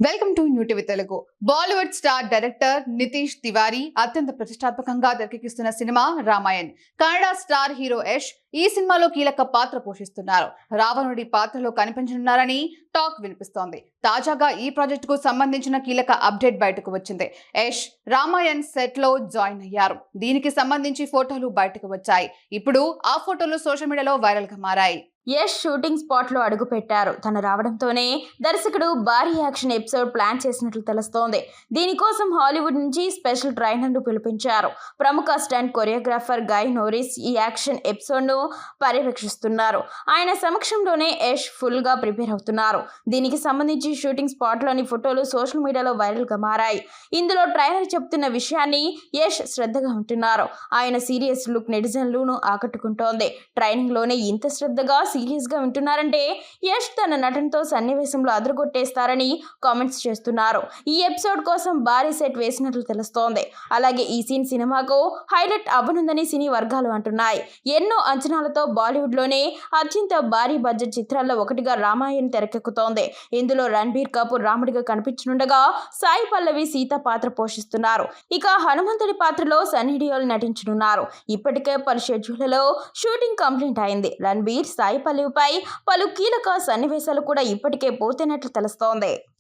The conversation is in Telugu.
Welcome to new TV Telugu. Bollywood star director Nitesh Tiwari అత్యంత ప్రతిష్టాత్మకంగా తెరకెక్కిస్తున్న cinema Ramayan. Kannada star hero Yash ఈ సినిమాలో కీలక పాత్ర పోషిస్తున్నారు. రావణుడి పాత్రలో కనిపించనున్నారని టాక్ వినిపిస్తోంది. తాజాగా ఈ ప్రాజెక్ట్ కు సంబంధించిన కీలక అప్డేట్ బయటకు వచ్చింది. యష్ రామాయణ్ సెట్ లో జాయిన్ అయ్యారు. దీనికి సంబంధించి ఫోటోలు బయటకు వచ్చాయి. ఇప్పుడు ఆ ఫోటోలు సోషల్ మీడియాలో వైరల్ గా మారాయి. యష్ షూటింగ్ స్పాట్లో అడుగుపెట్టారు. తను రావడంతోనే దర్శకుడు భారీ యాక్షన్ ఎపిసోడ్ ప్లాన్ చేసినట్లు తెలుస్తోంది. దీనికోసం హాలీవుడ్ నుంచి స్పెషల్ ట్రైనర్ను పిలిపించారు. ప్రముఖ స్టంట్ కొరియోగ్రాఫర్ గై నోరిస్ ఈ యాక్షన్ ఎపిసోడ్ను పర్యవేక్షిస్తున్నారు. ఆయన సమక్షంలోనే యష్ ఫుల్గా ప్రిపేర్ అవుతున్నారు. దీనికి సంబంధించి షూటింగ్ స్పాట్లోని ఫోటోలు సోషల్ మీడియాలో వైరల్గా మారాయి. ఇందులో ట్రైనర్ చెప్తున్న విషయాన్ని యష్ శ్రద్ధగా ఉంటున్నారు. ఆయన సీరియస్ లుక్ నెటిజన్లను ఆకట్టుకుంటోంది. ట్రైనింగ్లోనే ఇంత శ్రద్ధగా సీరియస్ గా వింటున్నారంటే యష్ తన నటనతో సన్నివేశంలో అదరగొట్టేస్తారని కామెంట్స్ చేస్తున్నారు. ఈ ఎపిసోడ్ కోసం భారీ సెట్ వేసినట్లు తెలుస్తోంది. అలాగే ఈ సీన్ సినిమాకు హైలైట్ అవ్వనుందని సినీ వర్గాలు అంటున్నాయి. ఎన్నో అంచనాలతో బాలీవుడ్ లోనే అత్యంత భారీ బడ్జెట్ చిత్రాల్లో ఒకటిగా రామాయణ్ తెరకెక్కుతోంది. ఇందులో రణబీర్ కపూర్ రాముడిగా కనిపించనుండగా సాయి పల్లవి సీత పాత్ర పోషిస్తున్నారు. ఇక హనుమంతుడి పాత్రలో సన్నీ డియోల్ నటించనున్నారు. ఇప్పటికే పలు షెడ్యూళ్లలో షూటింగ్ కంప్లీట్ అయింది. రణబీర్ సాయి పల్లవిపై పలు కీలక సన్నివేశాలు కూడా ఇప్పటికే పూర్తయినట్లు తెలుస్తోంది.